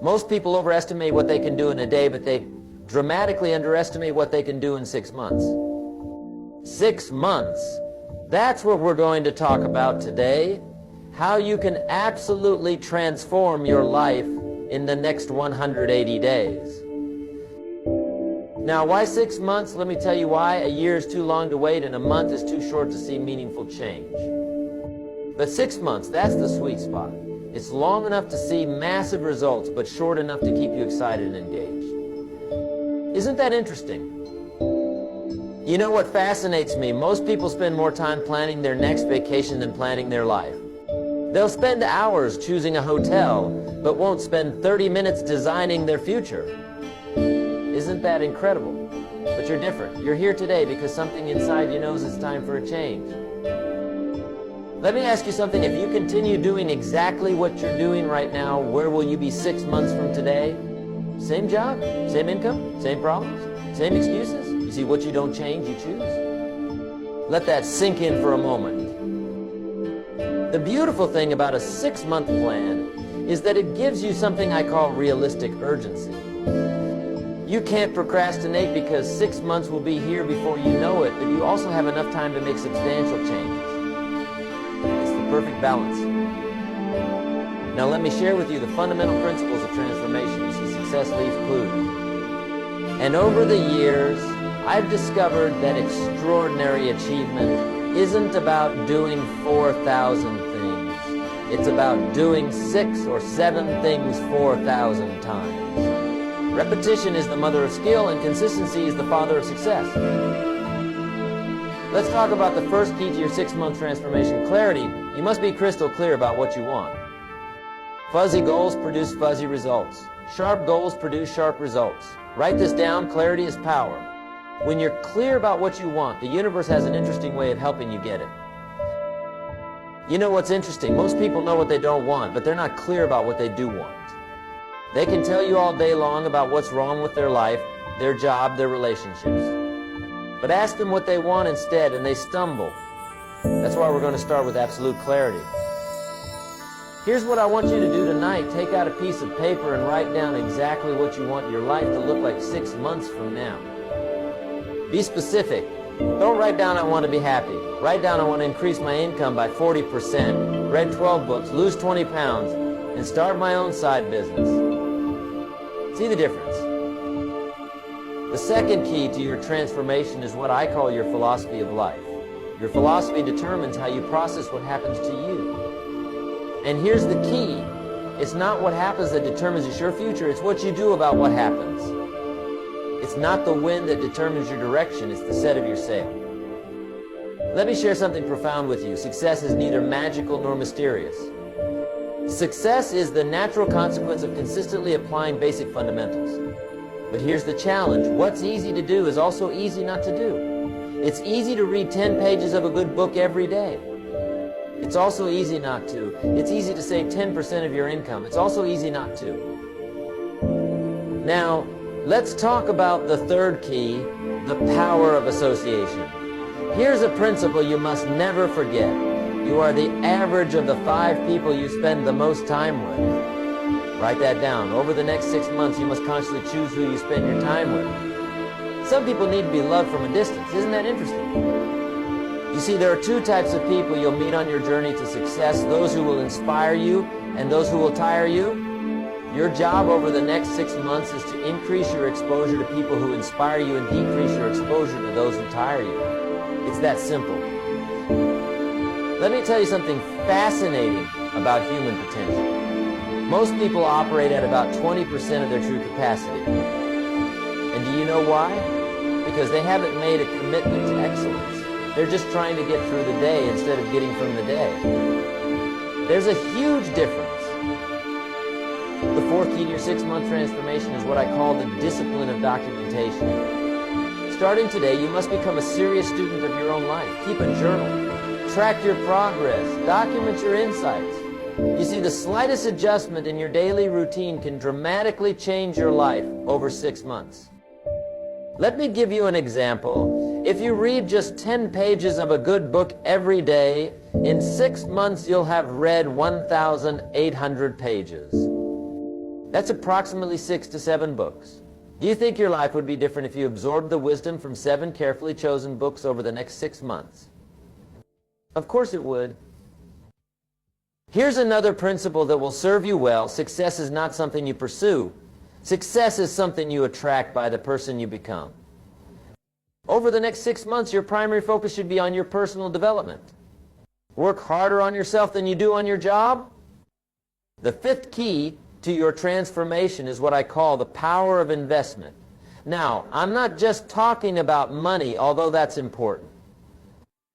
Most people overestimate what they can do in a day, but they dramatically underestimate what they can do in 6 months. 6 months. That's what we're going to talk about today. How you can absolutely transform your life in the next 180 days. Now, why 6 months? Let me tell you why. A year is too long to wait, and a month is too short to see meaningful change. But 6 months, that's the sweet spot. It's long enough to see massive results, but short enough to keep you excited and engaged. Isn't that interesting? You know what fascinates me? Most people spend more time planning their next vacation than planning their life. They'll spend hours choosing a hotel, but won't spend 30 minutes designing their future. Isn't that incredible? But you're different. You're here today because something inside you knows it's time for a change. Let me ask you something. If you continue doing exactly what you're doing right now, where will you be 6 months from today? Same job, same income, same problems, same excuses? You see, what you don't change, you choose. Let that sink in for a moment. The beautiful thing about a 6-month plan is that it gives you something I call realistic urgency. You can't procrastinate because 6 months will be here before you know it, but you also have enough time to make substantial changes. It's the perfect balance. Now let me share with you the fundamental principles of transformation. You see, success leaves clues. And over the years, I've discovered that extraordinary achievement isn't about doing 4,000 things. It's about doing 6 or 7 things 4,000 times. Repetition is the mother of skill, and consistency is the father of success. Let's talk about the first key to your 6-month transformation, clarity. You must be crystal clear about what you want. Fuzzy goals produce fuzzy results. Sharp goals produce sharp results. Write this down. Clarity is power. When you're clear about what you want, the universe has an interesting way of helping you get it. You know what's interesting? Most people know what they don't want, but they're not clear about what they do want. They can tell you all day long about what's wrong with their life, their job, their relationships. But ask them what they want instead, and they stumble. That's why we're going to start with absolute clarity. Here's what I want you to do tonight. Take out a piece of paper and write down exactly what you want your life to look like 6 months from now. Be specific. Don't write down, I want to be happy. Write down, I want to increase my income by 40%, read 12 books, lose 20 pounds, and start my own side business. See the difference? The second key to your transformation is what I call your philosophy of life. Your philosophy determines how you process what happens to you. And here's the key. It's not what happens that determines your future, it's what you do about what happens. It's not the wind that determines your direction, it's the set of your sail. Let me share something profound with you. Success is neither magical nor mysterious. Success is the natural consequence of consistently applying basic fundamentals. But here's the challenge. What's easy to do is also easy not to do. It's easy to read 10 pages of a good book every day. It's also easy not to. It's easy to save 10% of your income. It's also easy not to. Now, let's talk about the third key, the power of association. Here's a principle you must never forget. You are the average of the 5 people you spend the most time with. Write that down. Over the next 6 months, you must consciously choose who you spend your time with. Some people need to be loved from a distance. Isn't that interesting? You see, there are 2 types of people you'll meet on your journey to success, those who will inspire you and those who will tire you. Your job over the next 6 months is to increase your exposure to people who inspire you and decrease your exposure to those who tire you. It's that simple. Let me tell you something fascinating about human potential. Most people operate at about 20% of their true capacity. And do you know why? Because they haven't made a commitment to excellence. They're just trying to get through the day instead of getting from the day. There's a huge difference. The fourth key to your 6-month transformation is what I call the discipline of documentation. Starting today, you must become a serious student of your own life. Keep a journal. Track your progress. Document your insights. You see, the slightest adjustment in your daily routine can dramatically change your life over 6 months. Let me give you an example. If you read just 10 pages of a good book every day, in 6 months you'll have read 1,800 pages. That's approximately 6 to 7 books. Do you think your life would be different if you absorbed the wisdom from 7 carefully chosen books over the next 6 months? Of course it would. Here's another principle that will serve you well. Success is not something you pursue. Success is something you attract by the person you become. Over the next 6 months, your primary focus should be on your personal development. Work harder on yourself than you do on your job. The 5th key to your transformation is what I call the power of investment. Now, I'm not just talking about money, although that's important.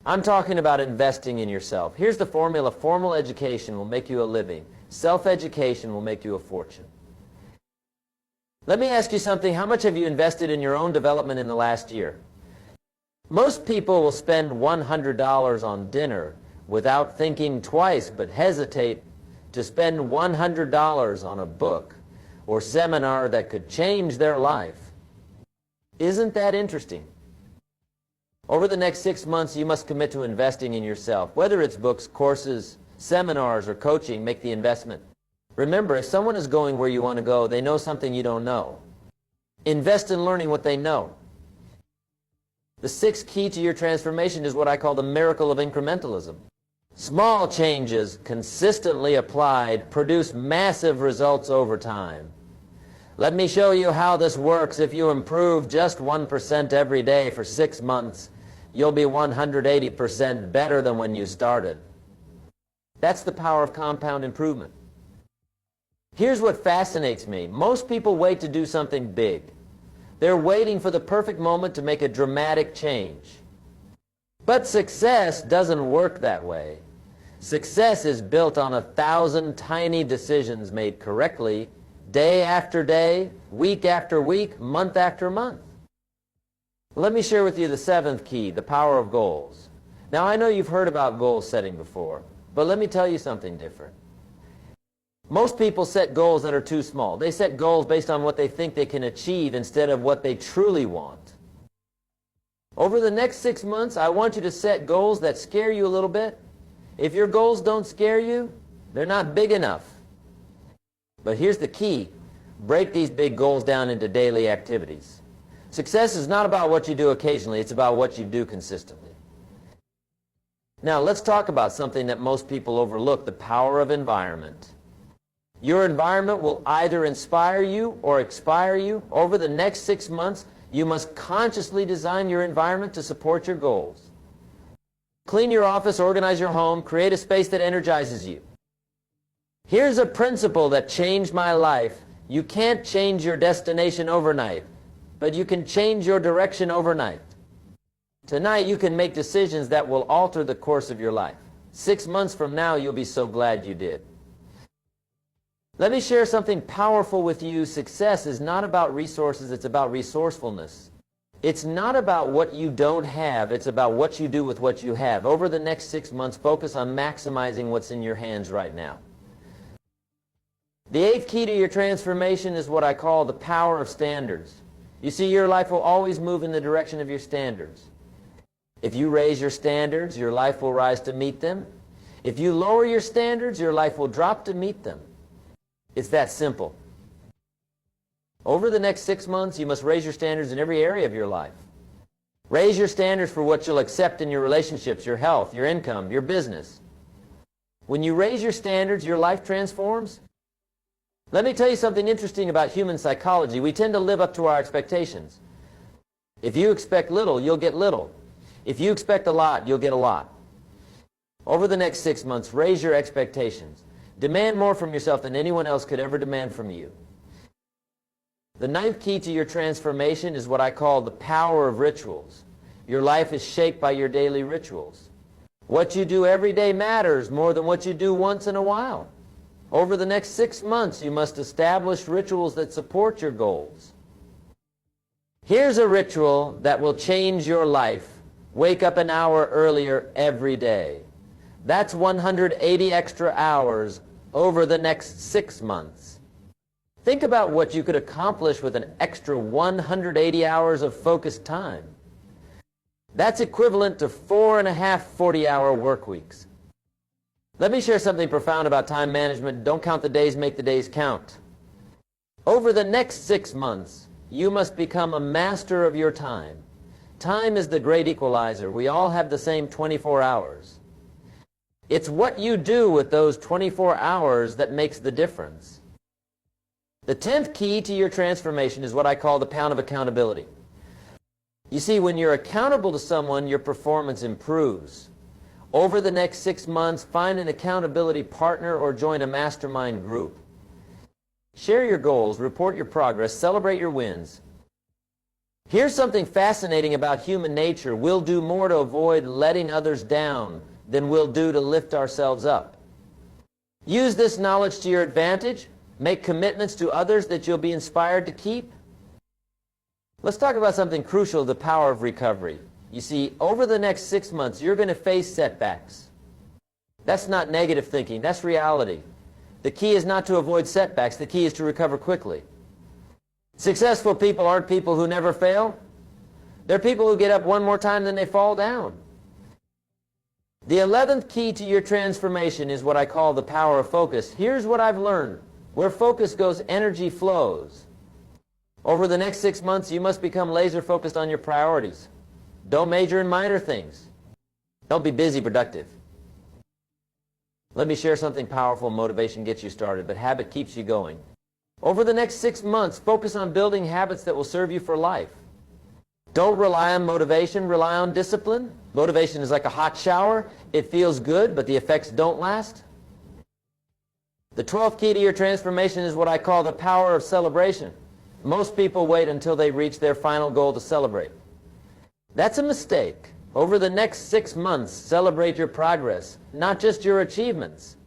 I'm talking about investing in yourself. Here's the formula. Formal education will make you a living. Self-education will make you a fortune. Let me ask you something. How much have you invested in your own development in the last year? Most people will spend $100 on dinner without thinking twice, but hesitate to spend $100 on a book or seminar that could change their life. Isn't that interesting? Over the next 6 months, you must commit to investing in yourself. Whether it's books, courses, seminars, or coaching, make the investment. Remember, if someone is going where you want to go, they know something you don't know. Invest in learning what they know. The 6th key to your transformation is what I call the miracle of incrementalism. Small changes consistently applied produce massive results over time. Let me show you how this works. If you improve just 1% every day for 6 months, you'll be 180% better than when you started. That's the power of compound improvement. Here's what fascinates me. Most people wait to do something big. They're waiting for the perfect moment to make a dramatic change. But success doesn't work that way. Success is built on 1,000 tiny decisions made correctly, day after day, week after week, month after month. Let me share with you the 7th key, the power of goals. Now, I know you've heard about goal setting before, but let me tell you something different. Most people set goals that are too small. They set goals based on what they think they can achieve instead of what they truly want. Over the next 6 months, I want you to set goals that scare you a little bit. If your goals don't scare you, they're not big enough. But here's the key. Break these big goals down into daily activities. Success is not about what you do occasionally. It's about what you do consistently. Now, let's talk about something that most people overlook, the power of environment. Your environment will either inspire you or expire you. Over the next 6 months, you must consciously design your environment to support your goals. Clean your office, organize your home, create a space that energizes you. Here's a principle that changed my life. You can't change your destination overnight, but you can change your direction overnight. Tonight, you can make decisions that will alter the course of your life. 6 months from now, you'll be so glad you did. Let me share something powerful with you. Success is not about resources, it's about resourcefulness. It's not about what you don't have, it's about what you do with what you have. Over the next 6 months, focus on maximizing what's in your hands right now. The 8th key to your transformation is what I call the power of standards. You see, your life will always move in the direction of your standards. If you raise your standards, your life will rise to meet them. If you lower your standards, your life will drop to meet them. It's that simple. Over the next 6 months, you must raise your standards in every area of your life. Raise your standards for what you'll accept in your relationships, your health, your income, your business. When you raise your standards, your life transforms. Let me tell you something interesting about human psychology. We tend to live up to our expectations. If you expect little, you'll get little. If you expect a lot, you'll get a lot. Over the next 6 months, raise your expectations. Demand more from yourself than anyone else could ever demand from you. The 9th key to your transformation is what I call the power of rituals. Your life is shaped by your daily rituals. What you do every day matters more than what you do once in a while. Over the next 6 months, you must establish rituals that support your goals. Here's a ritual that will change your life. Wake up an hour earlier every day. That's 180 extra hours over the next 6 months. Think about what you could accomplish with an extra 180 hours of focused time. That's equivalent to 4.5 40-hour work weeks. Let me share something profound about time management. Don't count the days, make the days count. Over the next 6 months, you must become a master of your time. Time is the great equalizer. We all have the same 24 hours. It's what you do with those 24 hours that makes the difference. The 10th key to your transformation is what I call the pound of accountability. You see, when you're accountable to someone, your performance improves. Over the next 6 months, find an accountability partner or join a mastermind group. Share your goals, report your progress, celebrate your wins. Here's something fascinating about human nature. We'll do more to avoid letting others down than we'll do to lift ourselves up. Use this knowledge to your advantage. Make commitments to others that you'll be inspired to keep. Let's talk about something crucial, the power of recovery. You see, over the next 6 months, you're going to face setbacks. That's not negative thinking, that's reality. The key is not to avoid setbacks, the key is to recover quickly. Successful people aren't people who never fail. They're people who get up one more time than they fall down. The 11th key to your transformation is what I call the power of focus. Here's what I've learned. Where focus goes, energy flows. Over the next 6 months, you must become laser focused on your priorities. Don't major in minor things. Don't be busy, productive. Let me share something powerful. Motivation gets you started, but habit keeps you going. Over the next 6 months, focus on building habits that will serve you for life. Don't rely on motivation, rely on discipline. Motivation is like a hot shower. It feels good, but the effects don't last. The 12th key to your transformation is what I call the power of celebration. Most people wait until they reach their final goal to celebrate. That's a mistake. Over the next 6 months, celebrate your progress, not just your achievements.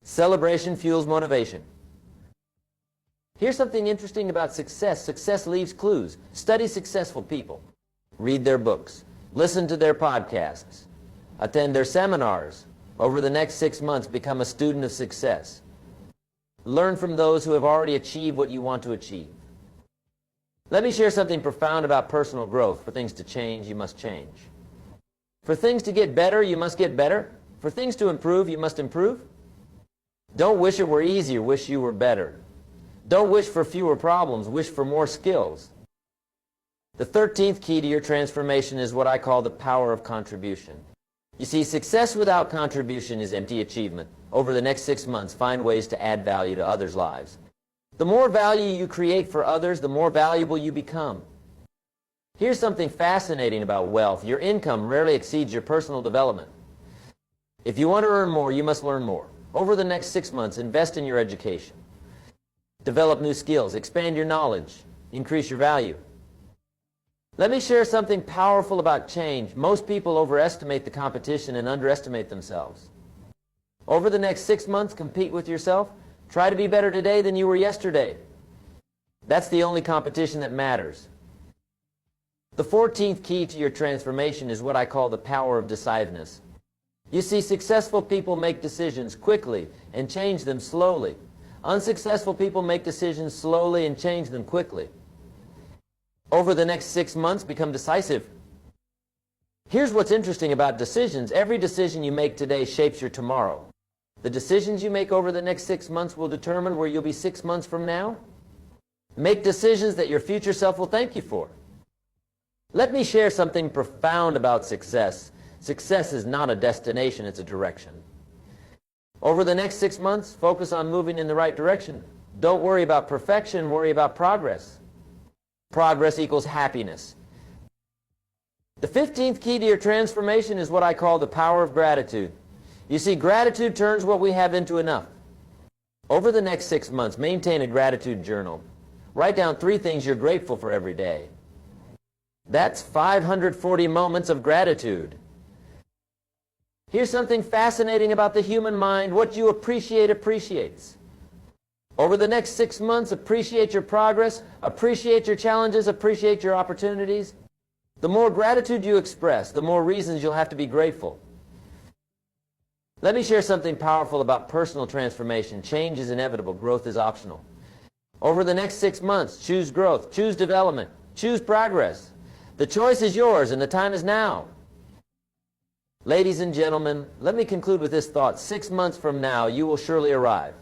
Celebration fuels motivation. Here's something interesting about success. Success leaves clues. Study successful people. Read their books. Listen to their podcasts. Attend their seminars. Over the next 6 months, become a student of success. Learn from those who have already achieved what you want to achieve. Let me share something profound about personal growth. For things to change, you must change. For things to get better, you must get better. For things to improve, you must improve. Don't wish it were easier, wish you were better. Don't wish for fewer problems, wish for more skills. The 13th key to your transformation is what I call the power of contribution. You see, success without contribution is empty achievement. Over the next 6 months, find ways to add value to others' lives. The more value you create for others, the more valuable you become. Here's something fascinating about wealth. Your income rarely exceeds your personal development. If you want to earn more, you must learn more. Over the next 6 months, invest in your education. Develop new skills, expand your knowledge, increase your value. Let me share something powerful about change. Most people overestimate the competition and underestimate themselves. Over the next 6 months, compete with yourself. Try to be better today than you were yesterday. That's the only competition that matters. The 14th key to your transformation is what I call the power of decisiveness. You see, successful people make decisions quickly and change them slowly. Unsuccessful people make decisions slowly and change them quickly. Over the next 6 months, become decisive. Here's what's interesting about decisions. Every decision you make today shapes your tomorrow. The decisions you make over the next 6 months will determine where you'll be 6 months from now. Make decisions that your future self will thank you for. Let me share something profound about success. Success is not a destination, it's a direction. Over the next 6 months, focus on moving in the right direction. Don't worry about perfection, worry about progress. Progress equals happiness. The 15th key to your transformation is what I call the power of gratitude. You see, gratitude turns what we have into enough. Over the next 6 months, maintain a gratitude journal. Write down 3 things you're grateful for every day. That's 540 moments of gratitude. Here's something fascinating about the human mind. What you appreciate appreciates. Over the next 6 months, appreciate your progress, appreciate your challenges, appreciate your opportunities. The more gratitude you express, the more reasons you'll have to be grateful. Let me share something powerful about personal transformation. Change is inevitable. Growth is optional. Over the next 6 months, choose growth, choose development, choose progress. The choice is yours, and the time is now. Ladies and gentlemen, let me conclude with this thought. 6 months from now, you will surely arrive.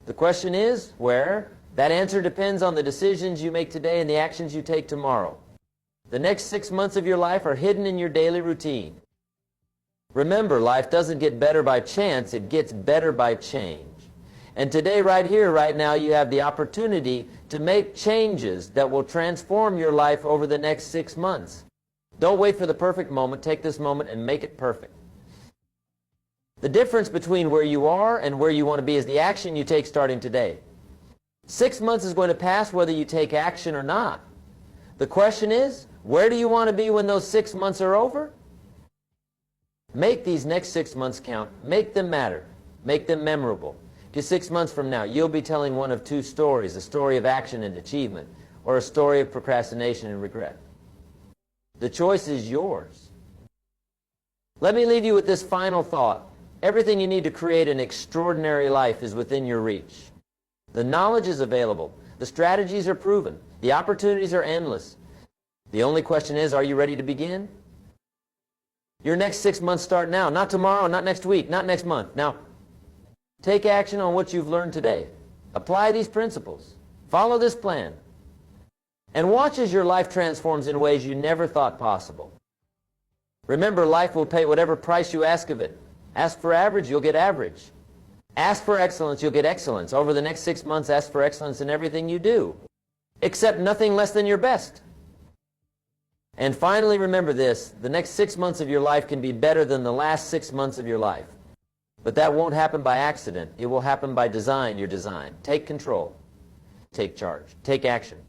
The question is, where That answer depends on the decisions you make today and the actions you take tomorrow. The next 6 months of your life are hidden in your daily routine. Remember, life doesn't get better by chance, it gets better by change. And today, right here, right now, you have the opportunity to make changes that will transform your life over the next 6 months. Don't wait for the perfect moment. Take this moment and make it perfect. The difference between where you are and where you want to be is the action you take starting today. 6 months is going to pass whether you take action or not. The question is, where do you want to be when those 6 months are over? Make these next 6 months count. Make them matter. Make them memorable. To 6 months from now, you'll be telling one of two stories, a story of action and achievement, or a story of procrastination and regret. The choice is yours. Let me leave you with this final thought. Everything you need to create an extraordinary life is within your reach. The knowledge is available. The strategies are proven. The opportunities are endless. The only question is, are you ready to begin? Your next 6 months start now. Not tomorrow, not next week, not next month. Now, take action on what you've learned today. Apply these principles. Follow this plan. And watch as your life transforms in ways you never thought possible. Remember, life will pay whatever price you ask of it. Ask for average, you'll get average. Ask for excellence, you'll get excellence. Over the next 6 months, ask for excellence in everything you do. Accept nothing less than your best. And finally, remember this. The next 6 months of your life can be better than the last 6 months of your life. But that won't happen by accident. It will happen by design, your design. Take control. Take charge. Take action.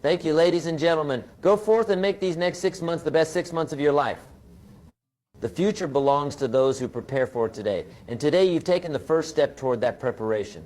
Thank you, ladies and gentlemen. Go forth and make these next 6 months the best 6 months of your life. The future belongs to those who prepare for it today. And today you've taken the first step toward that preparation.